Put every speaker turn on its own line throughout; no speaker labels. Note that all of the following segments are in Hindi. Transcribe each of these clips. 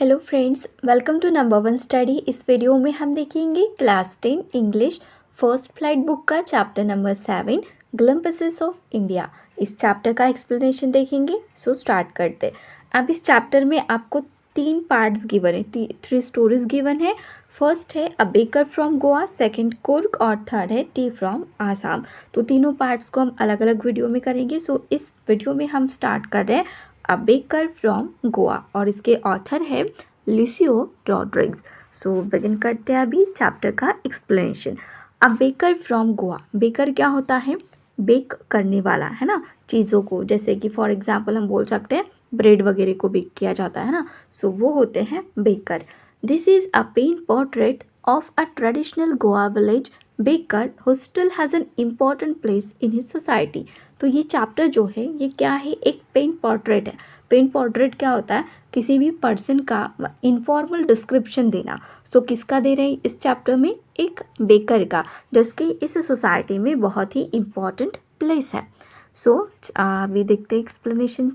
Hello friends, welcome to number one study. इस वीडियो में हम देखेंगे class 10 English first flight book का chapter number 7 glimpses of India. इस चैप्टर का एक्सप्लेनेशन देखेंगे। सो स्टार्ट करते हैं। अब इस चैप्टर में आपको 3 पार्ट्स गिवन है, 3 स्टोरीज गिवन है। फर्स्ट है a baker from Goa, second Coorg और थर्ड है टी फ्रॉम आसाम। तो तीनों पार्ट्स को हम अलग अलग वीडियो में करेंगे। सो इस वीडियो में हम स्टार्ट कर रहे हैं अ बेकर फ्रॉम गोवा और इसके ऑथर है लिसियो रॉड्रिग्स। सो बिगिन करते हैं अभी चैप्टर का explanation. A baker from Goa. Baker क्या होता है? बेक करने वाला, है ना, चीज़ों को। जैसे कि फॉर एग्जांपल हम बोल सकते हैं ब्रेड वगैरह को बेक किया जाता है ना, सो वो होते हैं baker. This is a paint portrait of a traditional Goa village baker who still has an important place in his society. तो ये चैप्टर जो है ये क्या है? एक पेंट पोर्ट्रेट है। पेंट पोर्ट्रेट क्या होता है? किसी भी पर्सन का इनफॉर्मल डिस्क्रिप्शन देना। सो किसका दे रहे हैं इस चैप्टर में? एक बेकर का, जिसकी इस सोसाइटी में बहुत ही इम्पॉर्टेंट प्लेस है। सो अभी देखते हैं एक्सप्लेनेशन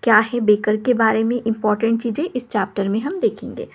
क्या है बेकर के बारे में। इम्पॉर्टेंट चीज़ें इस चैप्टर में हम देखेंगे।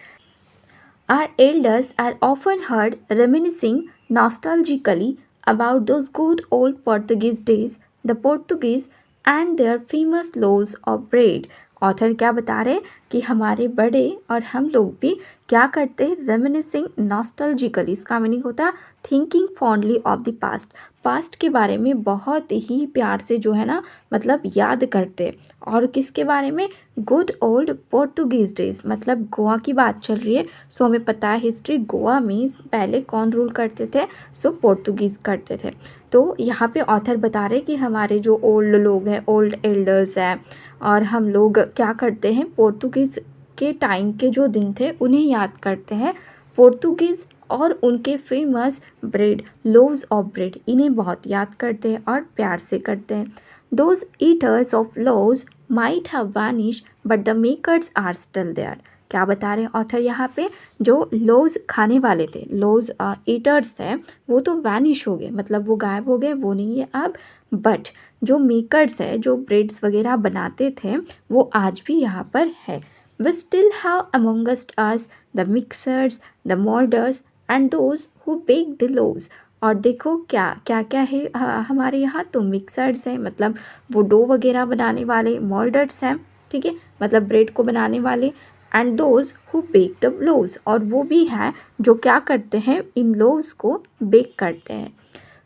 Our elders are often heard reminiscing nostalgically about those good old Portuguese days, the Portuguese and their famous loaves of bread. Author क्या बता रहे हैं कि हमारे बड़े और हम लोग भी क्या करते हैं? रेमिनिसिंग नॉस्टैल्जिकली। इसका मीनिंग होता है thinking fondly of the past. Past के बारे में बहुत ही प्यार से जो है ना, मतलब याद करते हैं। और किसके बारे में? गुड ओल्ड पोर्टुगीज डेज, मतलब गोवा की बात चल रही है। सो हमें पता है हिस्ट्री, गोवा में पहले कौन रूल करते थे? सो पोर्टुगीज़ करते थे। तो यहाँ पे ऑथर बता रहे कि हमारे जो ओल्ड लोग हैं, ओल्ड एल्डर्स हैं, और हम लोग क्या करते हैं? पोर्टुगीज़ के टाइम के जो दिन थे उन्हें याद करते हैं। पोर्टुगीज़ और उनके famous bread, loaves of bread, इन्हें बहुत याद करते हैं और प्यार से करते हैं। Those eaters of loaves might have vanish but the makers are still there. क्या बता रहे हैं ऑथर यहाँ पे? जो लोव्स खाने वाले थे, लोव्स ईटर्स हैं, वो तो वैनिश हो गए, मतलब वो गायब हो गए, वो नहीं है अब। बट जो मेकर्स है, जो ब्रेड्स वगैरह बनाते थे, वो आज भी यहाँ पर है। We still have amongst us the mixers, the moulders and those who bake the loaves. और देखो क्या क्या क्या है हमारे यहाँ तो मिक्सर्स हैं, मतलब वो डो वगैरह बनाने वाले, मोल्डर्स हैं, ठीक है, मतलब ब्रेड को बनाने वाले, and those who bake the loaves, और वो भी हैं जो क्या करते हैं? इन लोव्स को बेक करते हैं।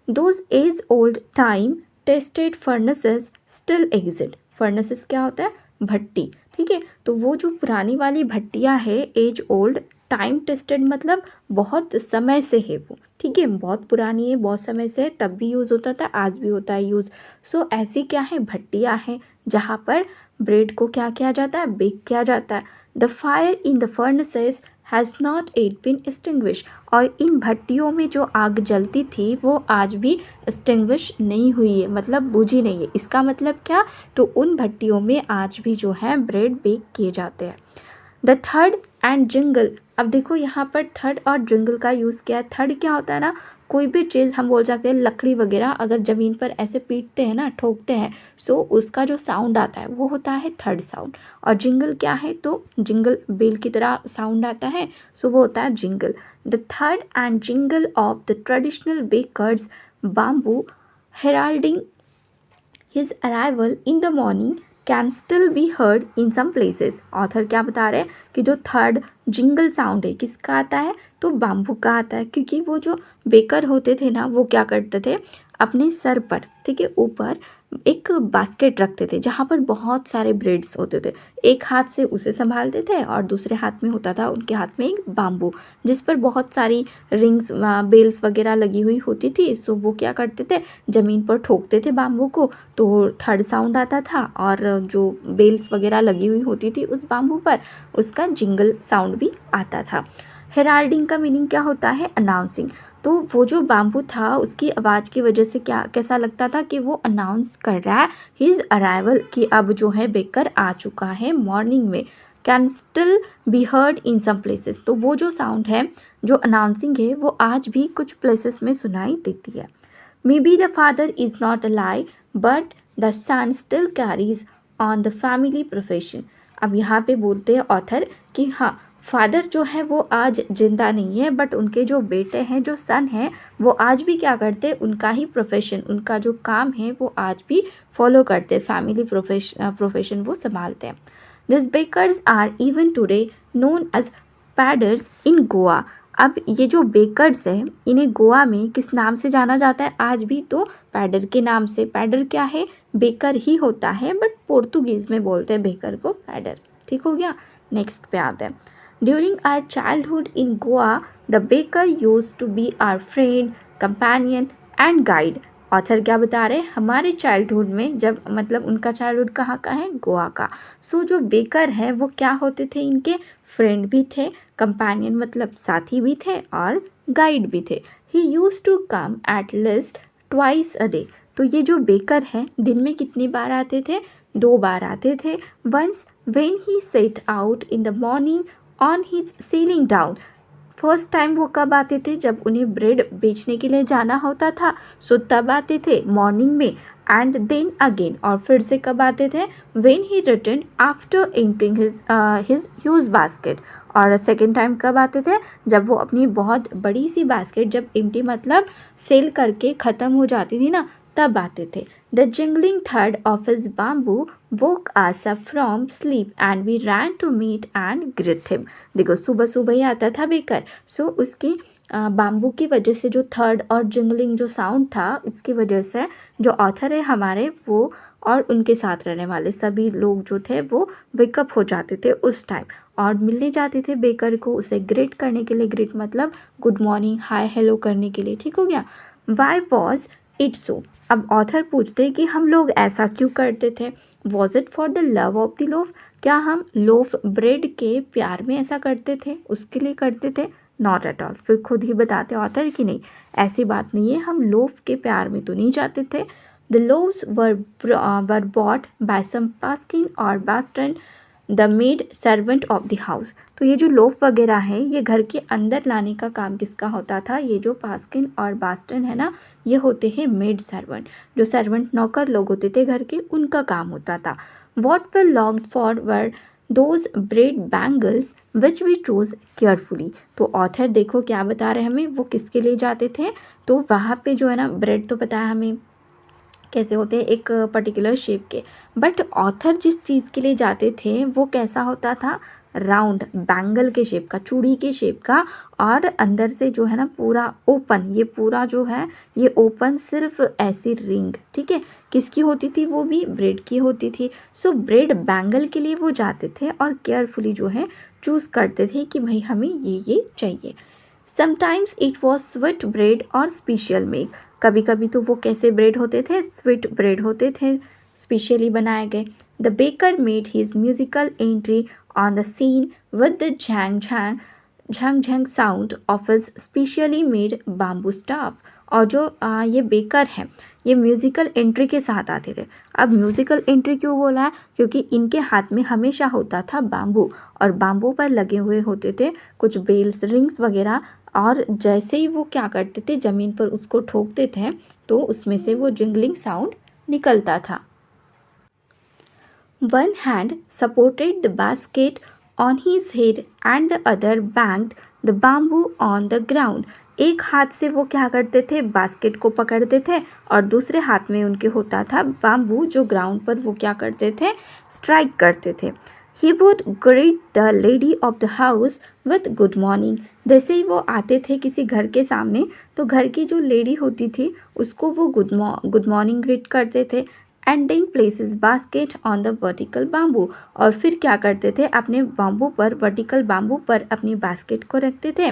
Those age old time tested furnaces still exist. Furnaces क्या होता है? भट्टी, ठीक है। तो वो जो पुरानी वाली भट्टियाँ है, एज ओल्ड, टाइम टेस्टेड मतलब बहुत समय से है वो, ठीक है, बहुत पुरानी है, बहुत समय से है, तब भी यूज़ होता था, आज भी होता है यूज़। सो ऐसी क्या है? भट्टियाँ हैं जहाँ पर ब्रेड को क्या किया जाता है? बेक किया जाता है। The fire in the furnaces has not yet been extinguish. और इन भट्टियों में जो आग जलती थी वो आज भी एक्सटिंग्विश नहीं हुई है, मतलब बुझी नहीं है। इसका मतलब क्या? तो उन भट्टियों में आज भी जो है ब्रेड बेक किए जाते हैं। The third and jingle. अब देखो यहाँ पर थर्ड और जिंगल का यूज़ किया है। थर्ड क्या होता है ना, कोई भी चीज़ हम बोल सकते हैं, लकड़ी वगैरह अगर ज़मीन पर ऐसे पीटते हैं ना, ठोकते हैं, सो उसका जो साउंड आता है वो होता है थर्ड साउंड। और जिंगल क्या है? तो जिंगल बेल की तरह साउंड आता है, सो वो होता है jingle. The third and jingle of the traditional bakers bamboo heralding his arrival in the morning can still be heard in some places. Author क्या बता रहे हैं कि जो थर्ड जिंगल साउंड है किसका आता है? तो बाम्बू का आता है, क्योंकि वो जो बेकर होते थे ना, वो क्या करते थे? अपने सर पर, ठीक है, ऊपर एक बास्केट रखते थे जहाँ पर बहुत सारे ब्रेड्स होते थे। एक हाथ से उसे संभालते थे और दूसरे हाथ में होता था उनके हाथ में एक बाम्बू, जिस पर बहुत सारी रिंग्स, बेल्स वगैरह लगी हुई होती थी। सो वो क्या करते थे? ज़मीन पर ठोकते थे बाम्बू को, तो थर्ड साउंड आता था, और जो बेल्स वगैरह लगी हुई होती थी उस बाम्बू पर, उसका जिंगल साउंड भी आता था। हेराल्डिंग का मीनिंग क्या होता है? अनाउंसिंग। तो वो जो बाम्बू था उसकी आवाज़ की वजह से क्या कैसा लगता था कि वो अनाउंस कर रहा है हिज अराइवल, कि अब जो है बेकर आ चुका है मॉर्निंग में। Can still be heard in some places. तो वो जो साउंड है, जो अनाउंसिंग है, वो आज भी कुछ प्लेसेस में सुनाई देती है। Maybe the father is not alive but the son still carries on the family profession. अब यहाँ पे बोलते हैं ऑथर कि हाँ, फादर जो है वो आज जिंदा नहीं है, बट उनके जो बेटे हैं, जो सन हैं, वो आज भी क्या करते हैं, उनका ही प्रोफेशन, उनका जो काम है वो आज भी फॉलो करते हैं, फैमिली प्रोफेशन वो संभालते हैं। This bakers are even today known as pader in Goa. अब ये जो बेकर्स है, इन्हें गोवा में किस नाम से जाना जाता है आज भी, तो पैडर के नाम से। पैडर क्या है, बेकर ही होता है, बट पोर्तुगीज में बोलते हैं बेकर को पैडर। ठीक हो गया। नेक्स्ट पे आते हैं। During our childhood in Goa the baker used to be our friend, companion and guide. Author क्या बता रहे हैं, हमारे चाइल्डहुड में, जब मतलब उनका चाइल्डहुड कहाँ का है, गोवा का। सो जो बेकर है वो क्या होते थे, इनके फ्रेंड भी थे, कंपेनियन मतलब साथी भी थे, और गाइड भी थे। He used to come at least twice a day. तो ये जो बेकर है दिन में कितनी बार आते थे, 2 बार आते थे। Once when he set out in the morning on his selling down. First time वो कब आते थे, जब उन्हें ब्रेड बेचने के लिए जाना होता था, सो तब आते थे मॉर्निंग में। एंड देन अगेन, और फिर से कब आते थे, when he return after emptying his huge basket. और सेकेंड टाइम कब आते थे, जब वो अपनी बहुत बड़ी सी बास्केट, जब एम्प्टी मतलब सेल करके ख़त्म हो जाती थी ना, तब आते थे। The jingling third of his bamboo woke us up from sleep and we ran to meet and greet him। देखो सुबह सुबह ही आता था बेकर। सो उसकी बाम्बू की वजह से जो थर्ड और जिंगलिंग जो साउंड था, इसकी वजह से जो ऑथर है हमारे, वो और उनके साथ रहने वाले सभी लोग जो थे वो वेकअप हो जाते थे उस टाइम, और मिलने जाते थे बेकर को, उसे ग्रीट करने के लिए। ग्रीट मतलब गुड मॉर्निंग, हाय, हेलो करने के लिए। ठीक हो गया। Why was it so. अब ऑथर पूछते हैं कि हम लोग ऐसा क्यों करते थे। Was it for the love of the loaf. क्या हम लोफ ब्रेड के प्यार में ऐसा करते थे, उसके लिए करते थे। Not at all. फिर खुद ही बताते ऑथर कि नहीं, ऐसी बात नहीं है, हम लोफ के प्यार में तो नहीं जाते थे। The loaves were bought by some paskine और bastin the maid servant of the house. तो ये जो लोफ वगैरह है, ये घर के अंदर लाने का काम किसका होता था, ये जो पास्किन और बास्टन है ना, ये होते हैं मेड सर्वेंट, जो सर्वेंट नौकर लोग होते थे घर के, उनका काम होता था। What we longed for were those bread bangles which we choose carefully. तो ऑथर देखो क्या बता रहे हैं हमें, वो किसके लिए जाते थे, तो वहाँ पे जो है ना, ब्रेड तो पता है हमें कैसे होते हैं, एक पर्टिकुलर शेप के, बट ऑथर जिस चीज़ के लिए जाते थे वो कैसा होता था, राउंड बैंगल के शेप का, चूड़ी के शेप का, और अंदर से जो है ना पूरा ओपन, ये पूरा जो है ये ओपन, सिर्फ ऐसी रिंग। ठीक है, किसकी होती थी, वो भी ब्रेड की होती थी। सो ब्रेड बैंगल के लिए वो जाते थे और केयरफुली जो है चूज़ करते थे कि भाई हमें ये चाहिए। Sometimes it was sweet bread और स्पेशल मेक। कभी कभी तो वो कैसे ब्रेड होते थे, स्वीट ब्रेड होते थे, स्पेशली बनाए गए। The baker made his musical entry on the scene with the jhang jhang jhang jhang sound of his specially made bamboo staff. और जो ये बेकर है, ये म्यूज़िकल एंट्री के साथ आते थे। अब म्यूज़िकल एंट्री क्यों बोला है, क्योंकि इनके हाथ में हमेशा होता था बाम्बू, और बाम्बू पर लगे हुए होते थे कुछ बेल्स, रिंग्स वगैरह, और जैसे ही वो क्या करते थे, ज़मीन पर उसको ठोकते थे, तो उसमें से वो जिंगलिंग साउंड निकलता था। One hand supported the basket on his head and the other banged the bamboo on the ground। एक हाथ से वो क्या करते थे, बास्केट को पकड़ते थे, और दूसरे हाथ में उनके होता था बाम्बू, जो ग्राउंड पर वो क्या करते थे, स्ट्राइक करते थे। He would greet the lady of the house with good morning। जैसे ही वो आते थे किसी घर के सामने, तो घर की जो लेडी होती थी उसको वो गुड मॉर्निंग ग्रीट करते थे। And then places basket on the vertical bamboo. और फिर क्या करते थे, अपने बाम्बू पर, वर्टिकल बाम्बू पर अपनी बास्केट को रखते थे।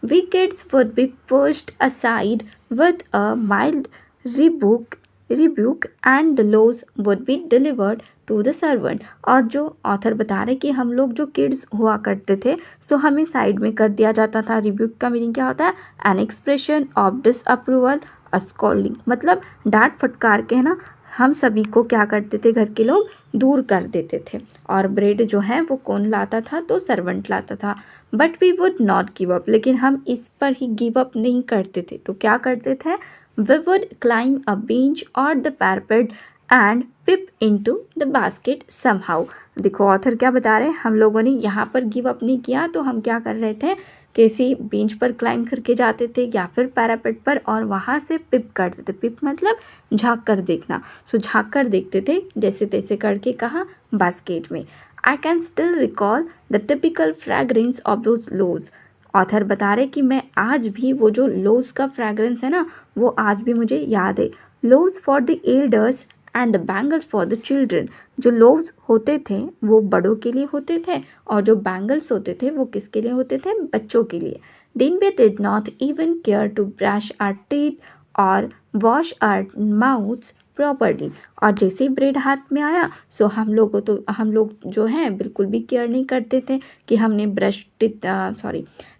Wickets would be pushed aside with a mild rebuke and the loaves would be delivered to the servant। और जो ऑथर बता रहे कि हम लोग जो किड्स हुआ करते थे, सो हमें साइड में कर दिया जाता था। रिब्यूक का मीनिंग क्या होता है, an expression of disapproval, a scolding, मतलब डांट फटकार के है ना, हम सभी को क्या करते थे, घर के लोग दूर कर देते थे। और ब्रेड जो है वो कौन लाता था, तो सर्वेंट लाता था। But we would not give up. लेकिन हम इस पर ही गिव अप नहीं करते थे, तो क्या करते थे, we would climb a bench और the parapet and peep into the basket somehow. देखो ऑथर क्या बता रहे हैं, हम लोगों ने यहाँ पर गिव अप नहीं किया तो हम क्या कर रहे थे, किसी बेंच पर क्लाइंब करके जाते थे या फिर पैरापेट पर और वहाँ से पिप करते थे। पिप मतलब झाँक कर देखना। सो झाँक कर देखते थे जैसे तैसे करके, कहाँ, बास्केट में। I can still recall the typical fragrance of those loaves. Author बता रहे कि मैं आज भी वो जो लोज का फ्रेगरेंस है ना, वो आज भी मुझे याद है। Loaves for the elders and the bangles for the children. जो लोव्स होते थे वो बड़ों के लिए होते थे और जो बैंगल्स होते थे वो किसके लिए होते थे, बच्चों के लिए। दिन we did not even care to brush our teeth और वॉश आवर माउथ्स प्रॉपरली। और जैसे ही ब्रेड हाथ में आया सो हम लोग जो हैं बिल्कुल भी केयर नहीं करते थे कि हमने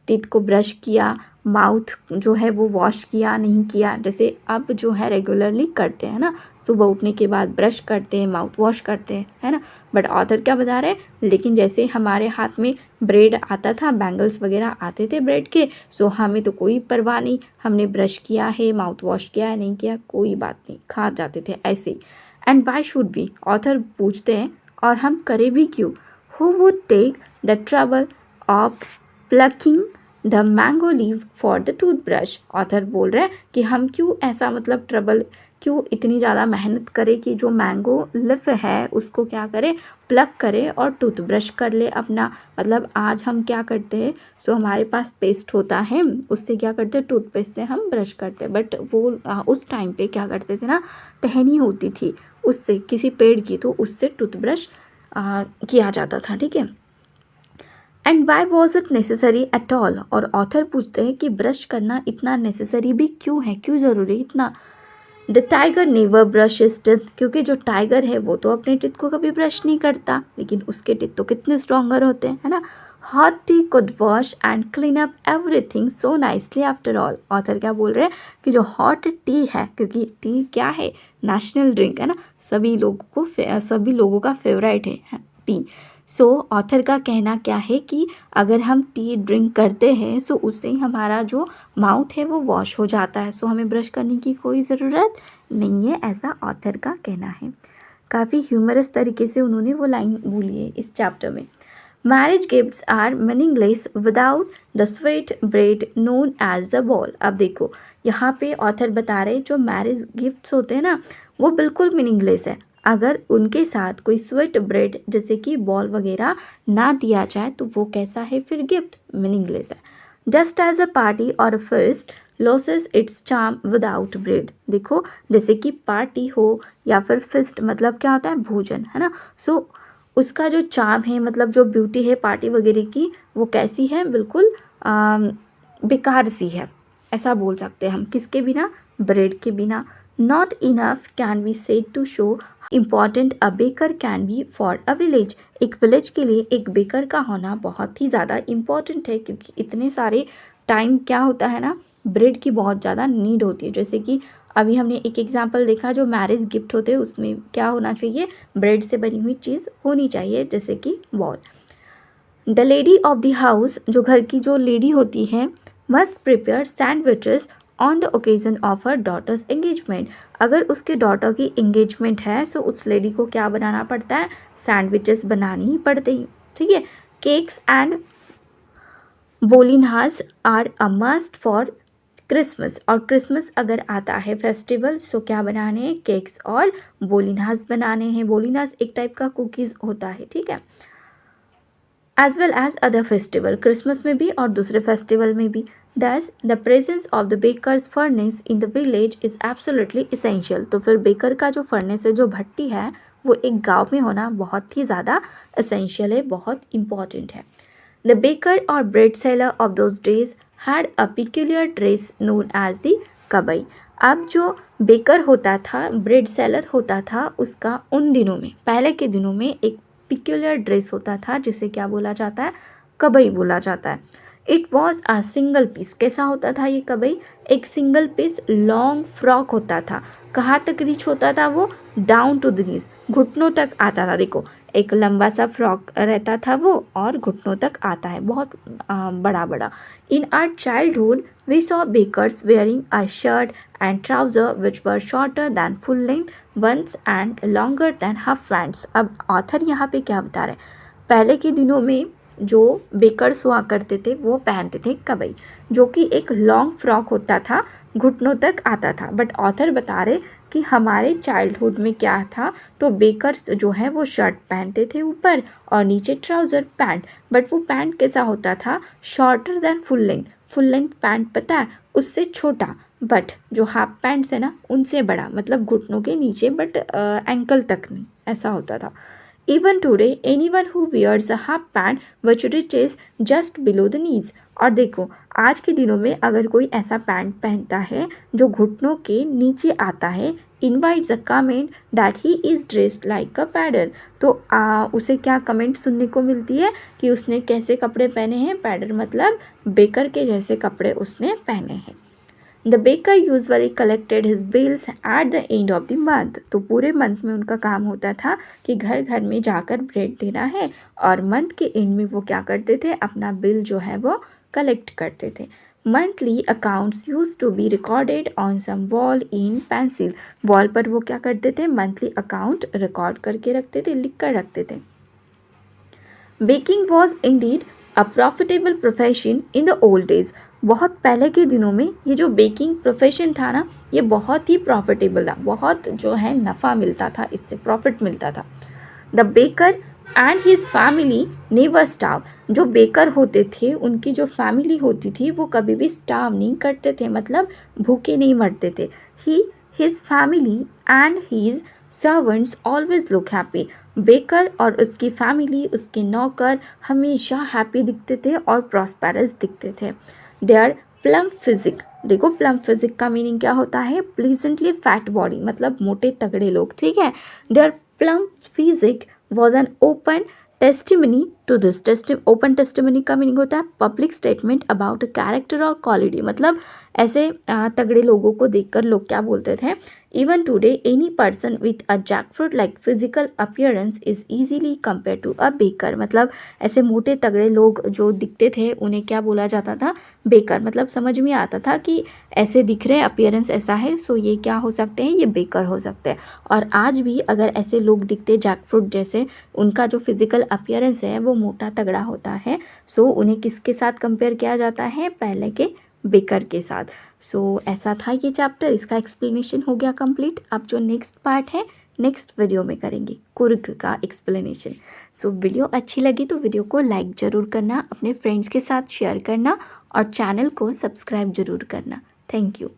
टीथ को ब्रश किया, माउथ जो है वो वॉश किया नहीं किया, जैसे अब जो है रेगुलरली करते हैं ना, सुबह उठने के बाद ब्रश करते हैं, माउथ वॉश करते हैं, है ना। बट ऑथर क्या बता रहे हैं, लेकिन जैसे हमारे हाथ में ब्रेड आता था, बैंगल्स वगैरह आते थे ब्रेड के, सो हमें तो कोई परवाह नहीं, हमने ब्रश किया है, माउथ वॉश किया है, नहीं किया, कोई बात नहीं, खा जाते थे ऐसे ही। And why should be, author पूछते हैं, और हम करें भी क्यों। Who would take the trouble of plucking the mango leaf for the toothbrush. Author बोल रहे हैं कि हम क्यों ऐसा मतलब ट्रबल, क्यों इतनी ज़्यादा मेहनत करें कि जो मैंगो लिफ है उसको क्या करें, प्लग करें और टूथब्रश कर ले अपना। मतलब आज हम क्या करते हैं, सो हमारे पास पेस्ट होता है, उससे क्या करते हैं, टूथपेस्ट से हम ब्रश करते हैं। बट वो उस टाइम पे क्या करते थे ना, टहनी होती थी उससे, किसी पेड़ की, तो उससे टूथब्रश किया जाता था, ठीक है। And why was it necessary at all. और ऑथर पूछते हैं कि ब्रश करना इतना नेसेसरी भी क्यों है, क्यों ज़रूरी इतना। The tiger never brush his teeth. क्योंकि जो टाइगर है वो तो अपने टीथ को कभी ब्रश नहीं करता, लेकिन उसके टीथ तो कितने स्ट्रॉन्गर होते हैं, है ना। Hot T could wash and clean up everything so nicely after all. Author क्या बोल रहे हैं कि जो हॉट टी है, क्योंकि टी क्या है, नेशनल ड्रिंक है ना, सभी लोगों का फेवरेट है टी। सो ऑथर का कहना क्या है कि अगर हम टी ड्रिंक करते हैं सो उससे ही हमारा जो माउथ है वो वॉश हो जाता है, सो हमें ब्रश करने की कोई ज़रूरत नहीं है, ऐसा ऑथर का कहना है। काफ़ी ह्यूमरस तरीके से उन्होंने वो लाइन बोली है इस चैप्टर में। Marriage gifts are meaningless without the sweet bread known as the bol. अब देखो यहाँ पे ऑथर बता रहे जो मैरिज गिफ्ट्स होते हैं ना, वो बिल्कुल मीनिंगलेस है अगर उनके साथ कोई स्वीट ब्रेड जैसे कि बॉल वगैरह ना दिया जाए, तो वो कैसा है फिर, गिफ्ट, मीनिंगलेस है। जस्ट एज अ पार्टी और अ feast loses it's charm without bread. देखो जैसे कि पार्टी हो या फिर फिस्ट, मतलब क्या होता है, भोजन, है ना। सो उसका जो चार्म है, मतलब जो ब्यूटी है पार्टी वगैरह की, वो कैसी है, बिल्कुल बेकार सी है, ऐसा बोल सकते हैं हम, किसके बिना, ब्रेड के बिना। Not enough can be said to show important a baker can be for a village. एक विलेज के लिए एक बेकर का होना बहुत ही ज़्यादा इम्पॉर्टेंट है, क्योंकि इतने सारे टाइम क्या होता है ना, ब्रेड की बहुत ज़्यादा नीड होती है। जैसे कि अभी हमने एक एग्जांपल देखा, जो मैरिज गिफ्ट होते हैं उसमें क्या होना चाहिए, ब्रेड से बनी हुई चीज़ होनी चाहिए, जैसे कि bol. The lady of the house, जो घर की जो लेडी होती है, must prepare sandwiches on the occasion of her daughters engagement. अगर उसके डॉटर की एंगेजमेंट है सो उस लेडी को क्या बनाना पड़ता है, सैंडविचेस बनानी ही पड़ते हैं, ठीक है। Cakes and bolinhas are a must for Christmas. और क्रिसमस अगर आता है फेस्टिवल, सो क्या बनाने हैं, केक्स और बोलिनहास बनाने हैं। बोलिनहास एक टाइप का कुकीज़ होता है, ठीक है। As well as other festival, Christmas में भी और दूसरे फेस्टिवल में भी। Thus, the presence of the baker's furnace in the village is absolutely essential। तो फिर बेकर का जो फर्नेस है, जो भट्टी है, वो एक गांव में होना बहुत ही ज़्यादा essential है, बहुत important है। The baker or bread seller of those days had a peculiar dress known as the कबई। अब जो बेकर होता था, ब्रेड सेलर होता था, उसका उन दिनों में, पहले के दिनों में एक पिक्यूलर ड्रेस होता था जिसे क्या बोला जाता है, कबई बोला जाता है। It was a single piece. कैसा होता था ये कबई, एक सिंगल पीस लॉन्ग फ्रॉक होता था। कहाँ तक रीच होता था वो, डाउन टू द नीज, घुटनों तक आता था। देखो एक लंबा सा फ्रॉक रहता था वो, और घुटनों तक आता है, बहुत बड़ा बड़ा। In our childhood we saw bakers wearing a shirt and trouser which were shorter than full length ones and longer than her pants. अब ऑथर यहाँ पे क्या बता रहे हैं, पहले के दिनों में जो बेकर्स हुआ करते थे वो पहनते थे कबई, जो कि एक लॉन्ग फ्रॉक होता था, घुटनों तक आता था। बट ऑथर बता रहे कि हमारे चाइल्डहुड में क्या था, तो बेकर्स जो है वो शर्ट पहनते थे ऊपर और नीचे ट्राउज़र पैंट। बट वो पैंट कैसा होता था, shorter than full length. Full length pant पता है, उससे छोटा, बट जो हाफ पैंट्स है ना उनसे बड़ा, मतलब घुटनों के नीचे बट एंकल तक नहीं, ऐसा होता था। Even today, anyone who wears a half pant which reaches just below the knees। और देखो आज के दिनों में अगर कोई ऐसा पैंट पहनता है जो घुटनों के नीचे आता है, invites a comment that he is dressed like a pader. तो उसे क्या कमेंट सुनने को मिलती है कि उसने कैसे कपड़े पहने हैं, पैडर मतलब बेकर के जैसे कपड़े उसने पहने हैं। The baker usually collected his bills at the end of the month. तो पूरे मंथ में उनका काम होता था कि घर घर में जाकर ब्रेड देना है, और मंथ के एंड में वो क्या करते थे, अपना बिल जो है वो कलेक्ट करते थे। Monthly accounts use to be recorded on some wall in pencil. Wall पर वो क्या करते थे, मंथली अकाउंट रिकॉर्ड करके रखते थे, लिख कर रखते थे। Baking was indeed a profitable profession in the old days. बहुत पहले के दिनों में ये जो बेकिंग प्रोफेशन था ना, ये बहुत ही प्रॉफिटेबल था, बहुत जो है नफ़ा मिलता था, इससे प्रॉफिट मिलता था। The baker and his family never starve. जो बेकर होते थे उनकी जो फैमिली होती थी वो कभी भी स्टार्व नहीं करते थे, मतलब भूखे नहीं मरते थे। His family and his servants always look happy. Baker और उसकी फैमिली, उसके नौकर हमेशा हैप्पी दिखते थे और प्रॉस्पेरस दिखते थे। Their plump physique. देखो प्लम फिजिक का मीनिंग क्या होता है, प्लीजेंटली फैट बॉडी, मतलब मोटे तगड़े लोग, ठीक है। Their plump physique was an open testimony to this. Open testimony का मीनिंग होता है public statement about a character और क्वालिटी, मतलब ऐसे तगड़े लोगों को देखकर लोग क्या बोलते थे, even today any person with a jackfruit like physical appearance is easily compare to a baker. मतलब ऐसे मोटे तगड़े लोग जो दिखते थे उन्हें क्या बोला जाता था, बेकर। मतलब समझ में आता था कि ऐसे दिख रहे, अपीयरेंस ऐसा है, सो ये क्या हो सकते हैं, ये बेकर हो सकते हैं। और आज भी अगर ऐसे लोग दिखते जैकफ्रूट जैसे, उनका जो फिजिकल अपीयरेंस है वो मोटा तगड़ा होता है, सो उन्हें किसके साथ कंपेयर किया जाता है, पहले के बेकर के साथ। सो ऐसा था ये चैप्टर, इसका एक्सप्लेनेशन हो गया कंप्लीट। अब जो नेक्स्ट पार्ट है नेक्स्ट वीडियो में करेंगे कुर्ग का एक्सप्लेनेशन। सो वीडियो अच्छी लगी तो वीडियो को लाइक ज़रूर करना, अपने फ्रेंड्स के साथ शेयर करना और चैनल को सब्सक्राइब ज़रूर करना। Thank you.